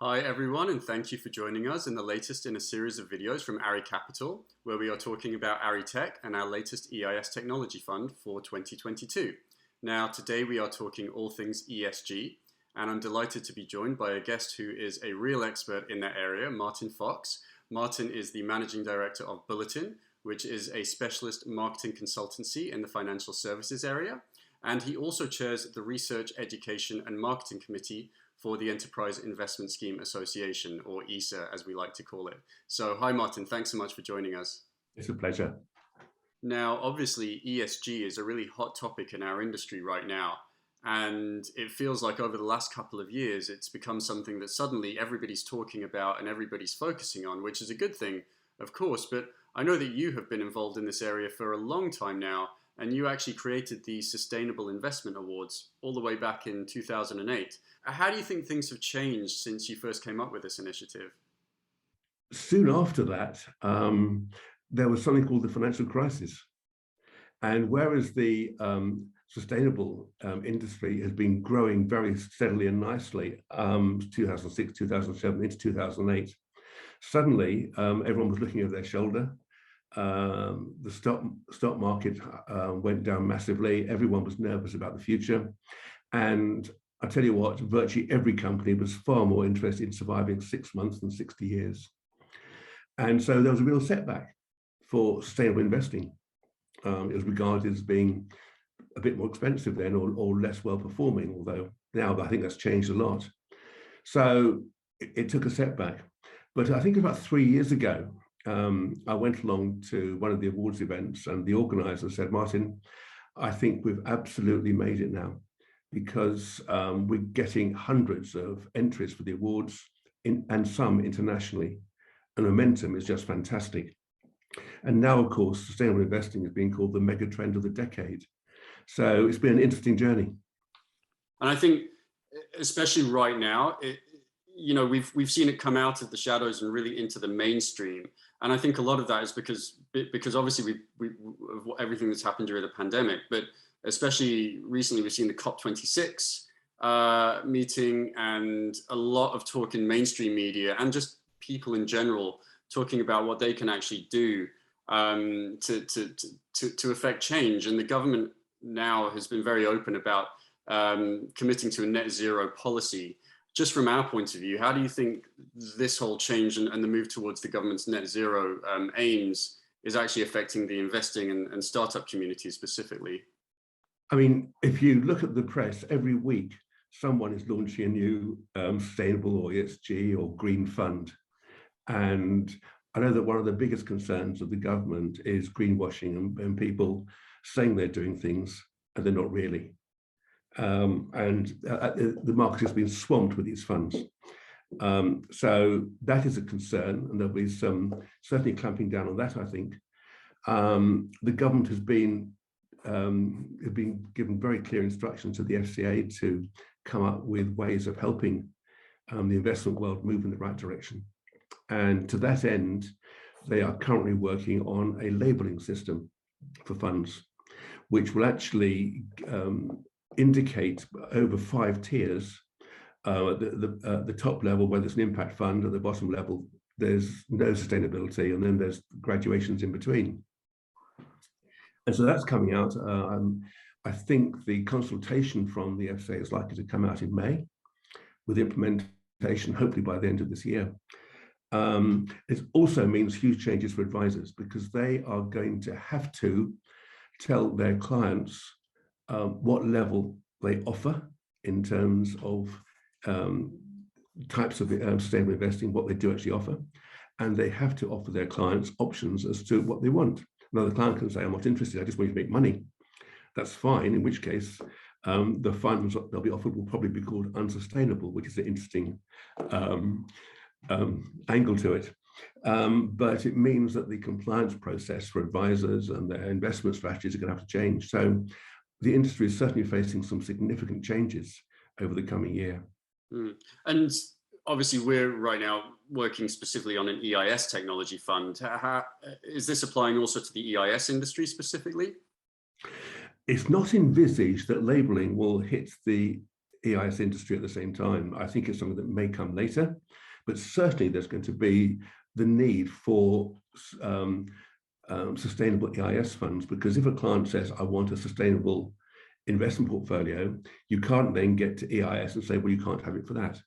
Hi everyone, and thank you for joining us in the latest in a series of videos from ARIE Capital, where we are talking about ARIE Tech and our latest EIS Technology Fund for 2022. Now, today we are talking all things ESG, and I'm delighted to be joined by a guest who is a real expert in that area, Martin Fox. Martin is the Managing Director of Bulletin, which is a specialist marketing consultancy in the financial services area, and he also chairs the Research, Education and Marketing Committee for the Enterprise Investment Scheme Association, or EISA as we like to call it. So hi Martin, thanks so much for joining us. It's a pleasure. Now obviously ESG is a really hot topic in our industry right now, and it feels like over the last couple of years it's become something that suddenly everybody's talking about and everybody's focusing on, which is a good thing of course, but I know that you have been involved in this area for a long time now, and you actually created the Sustainable Investment Awards all the way back in 2008. How do you think things have changed since you first came up with this initiative? Soon after that, there was something called the financial crisis. And whereas the sustainable industry has been growing very steadily and nicely, 2006, 2007, into 2008, suddenly everyone was looking over their shoulder. The stock market went down massively. Everyone was nervous about the future. And I tell you what, virtually every company was far more interested in surviving 6 months than 60 years. And so there was a real setback for sustainable investing. It was regarded as being a bit more expensive then, or less well-performing, although now I think that's changed a lot. So it took a setback. But I think about 3 years ago, I went along to one of the awards events, and the organizer said, Martin, I think we've absolutely made it now, because we're getting hundreds of entries for the awards and some internationally. And momentum is just fantastic. And now, of course, sustainable investing is being called the mega trend of the decade. So it's been an interesting journey. And I think, especially right now, we've seen it come out of the shadows and really into the mainstream. And I think a lot of that is because obviously everything that's happened during the pandemic, but especially recently we've seen the COP26 meeting and a lot of talk in mainstream media and just people in general talking about what they can actually do to affect change. And the government now has been very open about committing to a net zero policy. Just from our point of view, how do you think this whole change and the move towards the government's net zero aims is actually affecting the investing and startup community specifically? I mean, if you look at the press, every week someone is launching a new sustainable or ESG or green fund. And I know that one of the biggest concerns of the government is greenwashing and people saying they're doing things and they're not really. The market has been swamped with these funds. So that is a concern, and there'll be some certainly clamping down on that, I think. The government has been given very clear instructions to the FCA to come up with ways of helping the investment world move in the right direction. And to that end, they are currently working on a labeling system for funds, which will actually indicate over 5 tiers. The top level, whether it's an impact fund, at the bottom level, there's no sustainability, and then there's graduations in between. And so that's coming out. I think the consultation from the FCA is likely to come out in May, with implementation hopefully by the end of this year. It also means huge changes for advisors, because they are going to have to tell their clients what level they offer in terms of types of sustainable investing, what they do actually offer. And they have to offer their clients options as to what they want. Now, the client can say, I'm not interested, I just want you to make money. That's fine, in which case the funds they'll be offered will probably be called unsustainable, which is an interesting angle to it. But it means that the compliance process for advisors and their investment strategies are going to have to change. So the industry is certainly facing some significant changes over the coming year. And obviously we're right now working specifically on an EIS technology fund. Is this applying also to the EIS industry specifically? It's not envisaged that labeling will hit the EIS industry at the same time. I think it's something that may come later, but certainly there's going to be the need for sustainable EIS funds, because if a client says, I want a sustainable investment portfolio, you can't then get to EIS and say, well, you can't have it for that.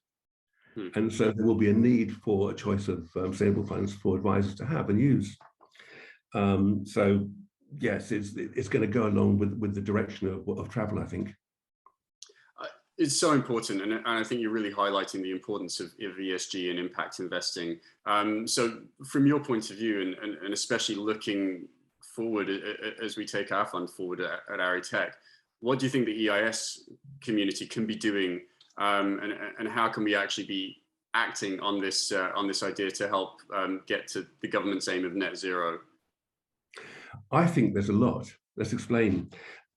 And so there will be a need for a choice of sustainable funds for advisors to have and use. So yes, it's going to go along with the direction of travel, I think. It's so important, and I think you're really highlighting the importance of ESG and impact investing. So from your point of view, and especially looking forward as we take our fund forward at ARIE Tech, what do you think the EIS community can be doing, and how can we actually be acting on this idea to help get to the government's aim of net zero? I think there's a lot. Let's explain.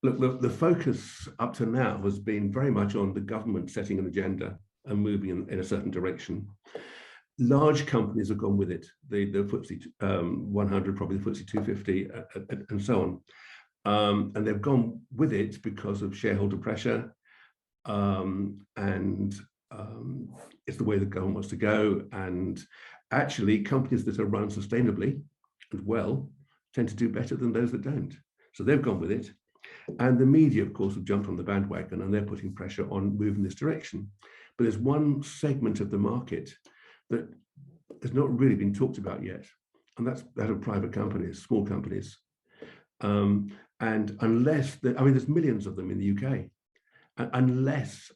Look, the focus up to now has been very much on the government setting an agenda and moving in a certain direction. Large companies have gone with it, the FTSE 100, probably the FTSE 250, and so on. And they've gone with it because of shareholder pressure, and it's the way the government wants to go. And actually, companies that are run sustainably and well tend to do better than those that don't. So they've gone with it. And the media, of course, have jumped on the bandwagon, and they're putting pressure on moving this direction. But there's one segment of the market that has not really been talked about yet, and that's that of private companies, small companies. And unless, there's millions of them in the UK, unless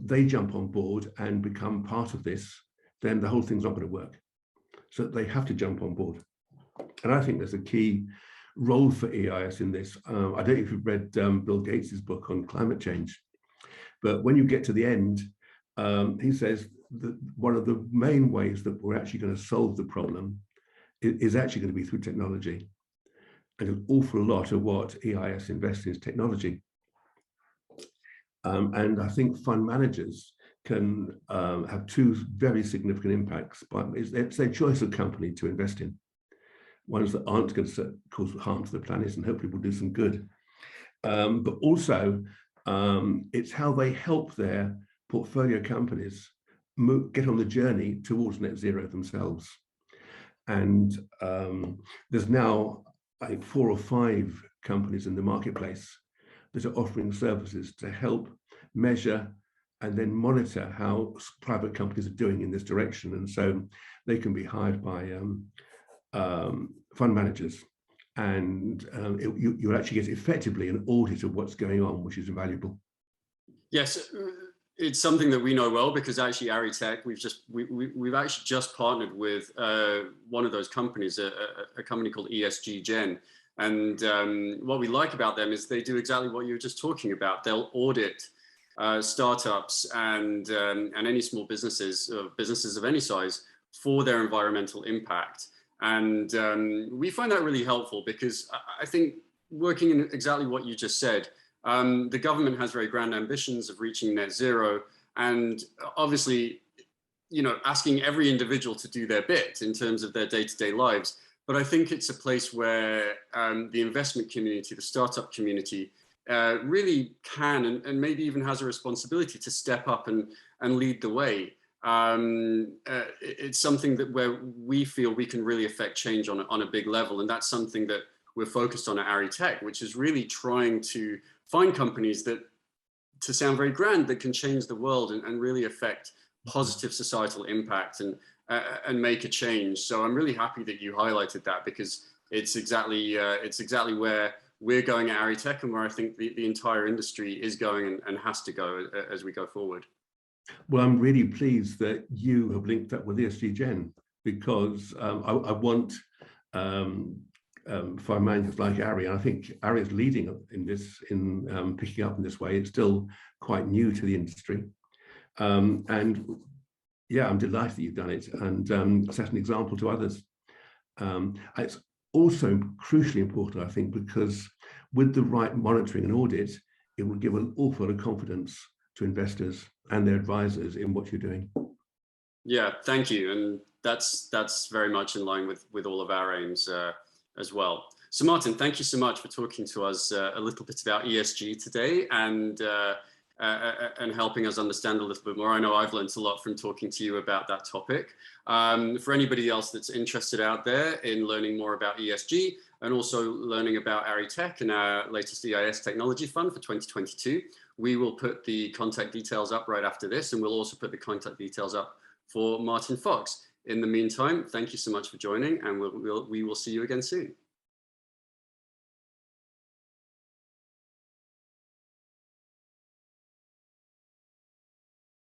they jump on board and become part of this, then the whole thing's not going to work. So they have to jump on board. And I think there's a key role for EIS in this. I don't know if you've read Bill Gates's book on climate change, but when you get to the end, he says that one of the main ways that we're actually going to solve the problem is actually going to be through technology. And an awful lot of what EIS invests in is technology. And I think fund managers can have two very significant impacts, but it's their choice of company to invest in. Ones that aren't going to cause harm to the planet and hopefully will do some good. But also, it's how they help their portfolio companies get on the journey towards net zero themselves. And there's now, I think, 4 or 5 companies in the marketplace that are offering services to help measure and then monitor how private companies are doing in this direction. And so they can be hired by fund managers, and you actually get effectively an audit of what's going on, which is invaluable. Yes, it's something that we know well, because actually ARIE Tech, we've actually just partnered with one of those companies, a company called ESG Gen. And what we like about them is they do exactly what you were just talking about. They'll audit startups and any small businesses of any size for their environmental impact. And we find that really helpful, because I think, working in exactly what you just said, the government has very grand ambitions of reaching net zero, and obviously, asking every individual to do their bit in terms of their day-to-day lives. But I think it's a place where the investment community, the startup community, really can and maybe even has a responsibility to step up and lead the way. It's something where we feel we can really affect change on a big level, and that's something that we're focused on at ARIE Tech, which is really trying to find companies that, to sound very grand, that can change the world and really affect positive societal impact and make a change. So I'm really happy that you highlighted that, because it's exactly where we're going at ARIE Tech, and where I think the entire industry is going and has to go as we go forward. Well, I'm really pleased that you have linked up with ESG Gen, because I want fund managers like ARIE, and I think ARIE is leading in this, in picking up in this way. It's still quite new to the industry. And yeah, I'm delighted that you've done it and set an example to others. It's also crucially important, I think, because with the right monitoring and audit, it will give an awful lot of confidence to investors and their advisors in what you're doing. Yeah, thank you. And that's very much in line with all of our aims as well. So Martin, thank you so much for talking to us a little bit about ESG today, and and helping us understand a little bit more. I know I've learned a lot from talking to you about that topic. For anybody else that's interested out there in learning more about ESG and also learning about ARIE Tech and our latest EIS Technology Fund for 2022, we will put the contact details up right after this, and we'll also put the contact details up for Martin Fox. In the meantime, thank you so much for joining, and we will see you again soon.